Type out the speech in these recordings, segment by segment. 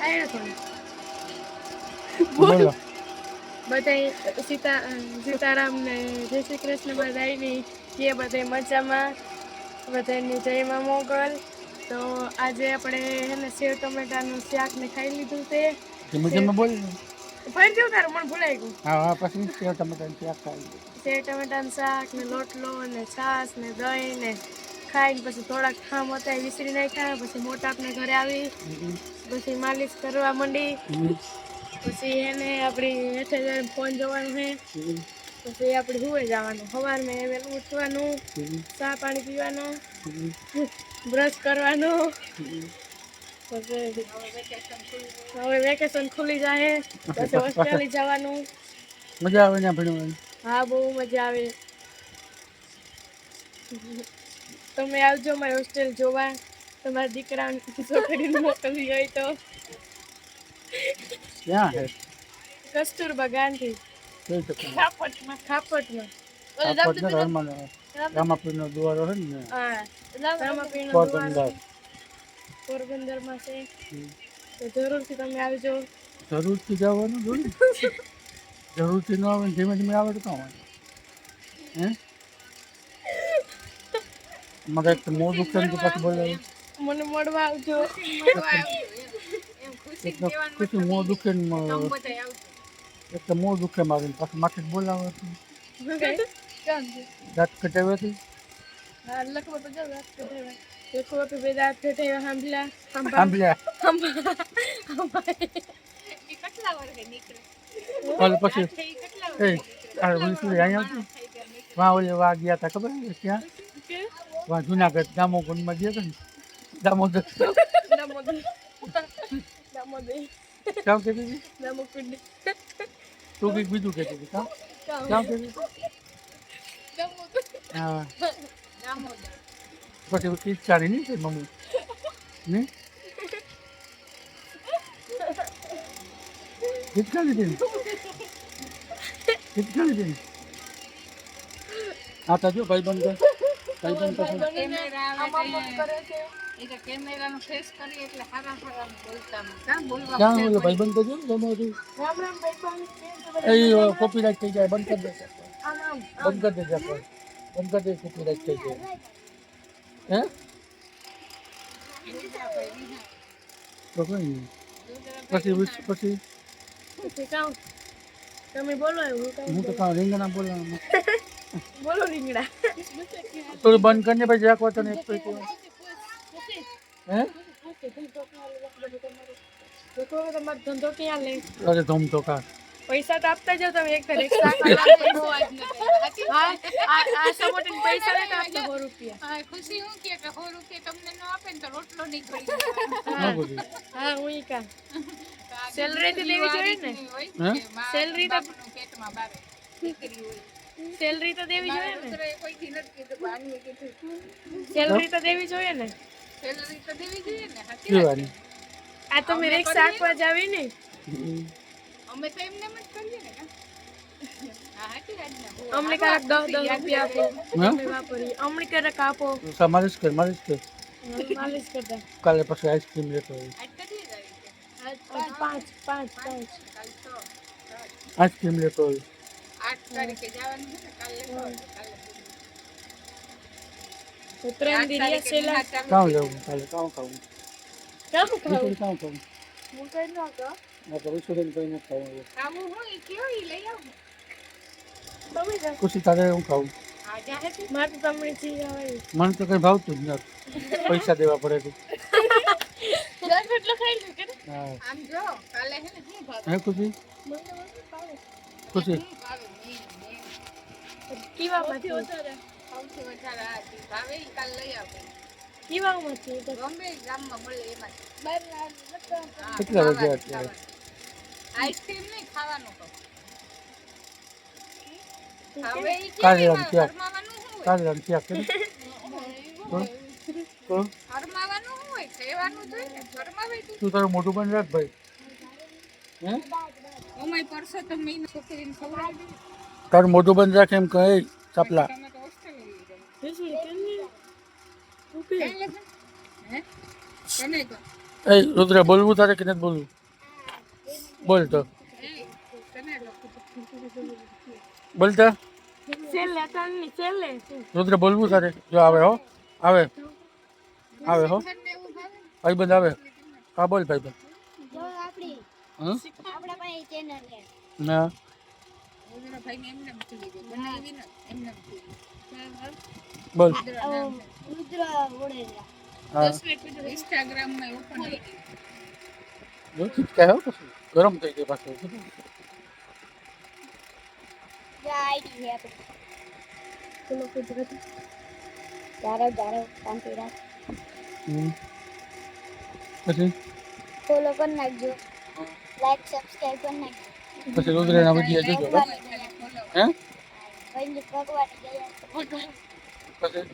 આયા કોણ બોલો બધાય સીતારામ ને જય શ્રી કૃષ્ણ બધાયની કે બધાય મજામાં બધાયની જયમાં મોગલ. તો આજે આપણે હે ને સેવ ટમેટાનું શાક ને ખાઈ લીધું તે મજામાં બોલ ફરી જેવું તારું મને ભૂલાઈ ગયું. હા પછી સેવ ટમેટાનું શાક ખાઈ સેવ ટમેટાનું શાક ને લોટલો ને છાશ ને દહીં ને ખાઈને પછી થોડાક ખામ હતા વિસરી નાખ્યા. પછી મોટાપને ઘરે આવી પછી માલિશ કરવા માંડી. પછી એને આપણી હેઠે જઈને ફોન જોવાનું છે. પછી આપણે હુંય જવાનું. સવારમાં વહેલું ઉઠવાનું, ચા પાણી પીવાનું, બ્રશ કરવાનું. પછી હવે વેકેશન ખુલી જાય પછી હોસ્ટેલે જવાનું. મજા આવે ને ભણવાની? હા બહુ મજા આવે. તમે આવજો મારી હોસ્ટેલ જોવા. તમારા દીકરા છોકરીને મોકલવી હોય તો. ક્યાં હે? કસ્તુરબા ગાંધી ખાપટમાં. રામાપીરનો દ્વારો છે ને? હા રામાપીરનો દ્વારો પોરબંદરમાં છે. તો જરૂરથી તમે આવજો. જરૂરથી જવાનું જોયું. જરૂરથી ન આવે ધીમે ધીમે આવે તો કામ આવે. હે મારે એક મોં દુખે ને પછી બોલાવે મને મળવા આવજો. પછી મોં દુખે ને એક તો મોં દુખે મારું પાછું માથે બોલાવે દાંત કટાવ્યા હતી. હા લખવો તો જાવ દાંત કઢાવ્યા. લખવો તો બે દાંત કઢાવ્યા સાંભળ્યા પછી અહીંયા વાં ઓલે વા ગયા હતા ખબર છે ક્યાં? વાં જુનાગઢ દામોગઢમાં ગયા હતા ને દામોદર કામ કહેતી હતી તું કંઈક બીજું કહેતી હતી કામ કહેતી હા પછી ઈચ્છાની નહીં છે મમ્મી નહીં ઈચ્છા લીધી ને ઈચ્છા લીધી ને આ તો જો ભાઈબંધ કેમેરાનો ફેસ કરી એટલે હારા હારા બોલતા બોલવા ક્યાં ઓલો ભાઈબંધ તો જો ને ગમે હતું એ કોપીરાઇટ થઈ જાય બંધ કરી દે બંધ કરી દે બંધ કરી દે કોપીરાઇટ થઈ જાય હે તો કઈ નહીં પછી તમે બોલો હું તો કાં રીંગણા બોલવાનું બોલો રીંગણા થોડું બંધ કરીને પછી જાક વાત ને એક હે તમારો ધંધો ક્યાં લે? અરે ધૂમ તો કા પૈસા તો આપતા જાવ તમે એક પૈસા લેતા આપતા 100 રૂપિયા. ખુશી હું કે 100 રૂપિયા તમને ન આપે ને તો રોટલો નીકળી હા હું કા સેલરી તો દેવી જોઈએ ને. સેલરી તો પેટમાં બારે દીકરી હોય સેલરી તો દેવી જોઈએ ને. કોઈ દી નથી કીધું બાની કીધું સેલરી તો દેવી જોઈએ ને. સેલરી તો દેવી જોઈએ ને. કેવાની આ તમે રિક્ષા આપવા જ આવી ને. અમે તો એમને જ કરીએ ને હા હાથી રાજના અમને ક્યારેક 10 રૂપિયા આપો અમે વાપરીએ. અમને ક્યારેક આપો માલિશ કર માલિશ કરતા. કાલે પછી આઈસ્ક્રીમ લેતો હોય આજ કદી જાય પાંચ આઈસ્ક્રીમ લેતો હોય 8 તારીખે જવાનું છે ને કાલે તો 3 દિવસ છેલ્લા કામ લેવું કાલે કામ ખાવું કામ ખાવું હું કઈ ન કહો આ તો વિશુબેન કઈ ન ખાવું ખાવું હોય કયો ઈ લઈ આવું તમે જાઓ. ખુશી તારે હું ખાવું આ જાહે છે મારે તો તમને ચીજ આવે મને તો કઈ ભાવતું જ નથી પૈસા દેવા પડે છે 10 એટલો ખાઈ લે કે હા આમ જો કાલે હે ને શું ભાવે હે ખુશી ખુશી કીવામાંથી સૌથી વધારે આ જી ભાવે ઈ કાલે લઈ આવો કીવામાંથી તો ગમે ગામમાં મળે એમાં કેટલા વાગ્યા અત્યારે આઈસ્ક્રીમ નહીં ખાવાનું કહો હવે ઈ કાલે કેવી રમતી આપ. ફરમાવાનું શું હોય કાલે રમતી કરી તો ફરમાવાનું શું હોય કહેવાનું જોઈએ ને ફરમાવે તું તું તારું મોટું બંધ રાખ ભાઈ હે ઓમાય પરસો તો મેં છોકરીને ખવડાવી દીધી. તારું મોટું બંધ રાખ એમ કહે ચાપલા તમે તો ઓસ્ટ્રેલિયા લઈ જાઓ. હે કઈ લખે? હે? કોને કહો? એ રુદ્ર બોલવું તારે કે નથી બોલવું? બોલ તો બોલતા છેલ્લે ત્રણની છેલ્લે રુદ્ર બોલવું તારે? જો આવે હો, આવે આવે હો, ભાઈબંધ આવે. હા બોલ ભાઈબંધ. જો આપણી હં? આપણા પાસે ચેનલ છે ના ભાઈને એમને મૂકી દીધું બનાવી ને એમને મૂકી બોલ. રુદ્ર વડોદરા હા દીધું ઇન્સ્ટાગ્રામમાં ઓપન થઈ ગયું જો ચીપકાય હો પછી ગરમ થઈ જાય પાછું. જે આઈડી છે આપણી બોલો ગુજરાતી જારો જારો શાંતિ રાખ હમ. પછી ફોલો કરી નાખજો લાઈક સબસ્ક્રાઇબ કરી નાખજો પછી રુદ્રના વિડીયો જોજો હો. હે ભાઈ ભગવાન ગયા પછી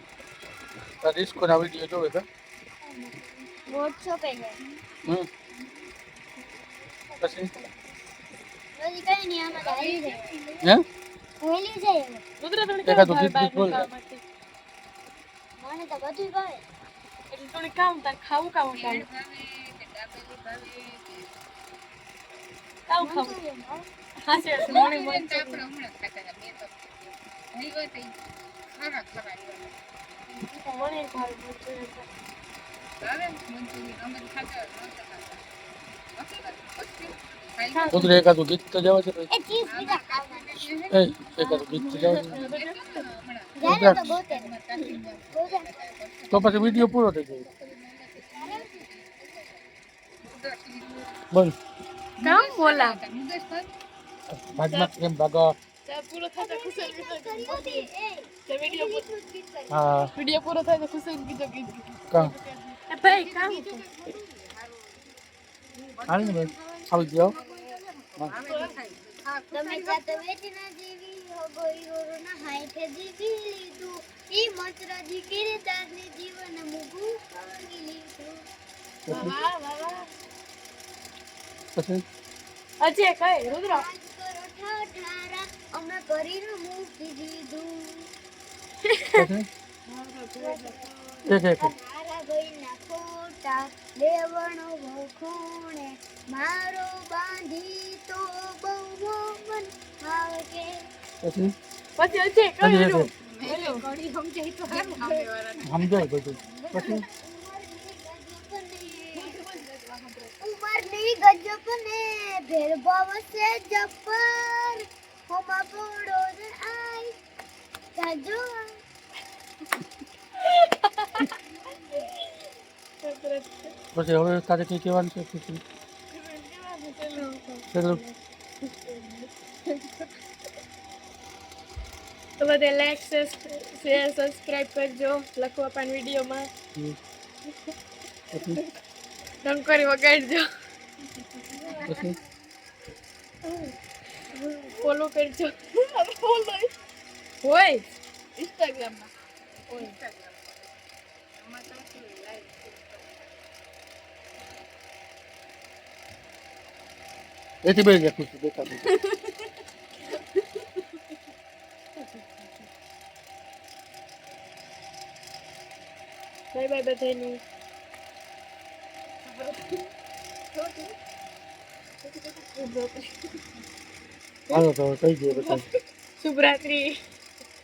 તાર ડિસ્કોના વિડીયો જોવે તો વોટ્સઅપ છે હમ. પછી રોજી કઈ નહીં આમાં તો આવી જાય હે હેલી જાય હવે. રુદ્ર તને એકાદું કેવું ગીત ભાવે બોલ. બહારનું ખાવા માટે? મને તો બધું ભાવે એટલે થોડી કામ તાર ખાવું કામ કામ કામ ખાવું મંચુરિયન ભાવે. હા છે મોર્નિંગ આપણે હમણાં ખાતા હતા બે તો નહીં હોય તો ખારા ખારા મોર્નિંગ ભાવે મંચુરિયન ભાવે મંચુરિયન અમે તો ખાતા નહોતા ખાતા રુદ્ર એકાદું ગીત તો જવા છે. એ ચીઝ પીઝા ખાવાના એ એકાદું ગીત તો જવા છે. જાય તો ગોતે ગોતે તો પછી વિડીયો પૂરો થઈ જાય. બોલ કામ બોલા ભાગમાં કેમ ભાગો? પૂરો થાય તો ખુશાલ કીધો કરી હતી એ કે વિડિયો હા પૂરો થાય તો ખુશાલ કીધો કે કામ ભાઈ કામ હાલ ને ભાઈ આવી જાઓ. તમે જાત વેચના જીવી હો ગઈ ઓરના હાઈઠે જીવી લીધું ઈ મચરાજી કિરદારની જીવન મુગું કરી લીધું વાહ વાહ વાહ પછી અજય કઈ રુદ્ર આજ કરો ઠાઠારા અમે કરીને મૂકી દીધું પછી એક એક તારા ગઈના ખોટા લેવણો વખોણે મારો બાંધી તો બહુ મન આવે કે પછી પછી અજય કઈ હજી એક રહ્યું? કડી સમજાય તો સામેવાળાને સમજાય બધું. પછી ઉમરની ગજબ ને ભેરભાવ સે જબ્બર હોમા પોડો ને આઈ જાજો પછી હવે તારે કઈ કહેવાનું છે? પછી પેલું તો બધે લાઈક શેર સબસ્ક્રાઇબ કરજો લખવા પણ વિડીયોમાં પછી ડંકોરી વગાડજો પછી ફોલો કરજો ફોલો હોય ઇન્સ્ટાગ્રામમાં એથી બે રાખું છું દેખાતું. બાય બાય બધાને હાલો તો કહી દઈએ બધા. શુભરાત્રી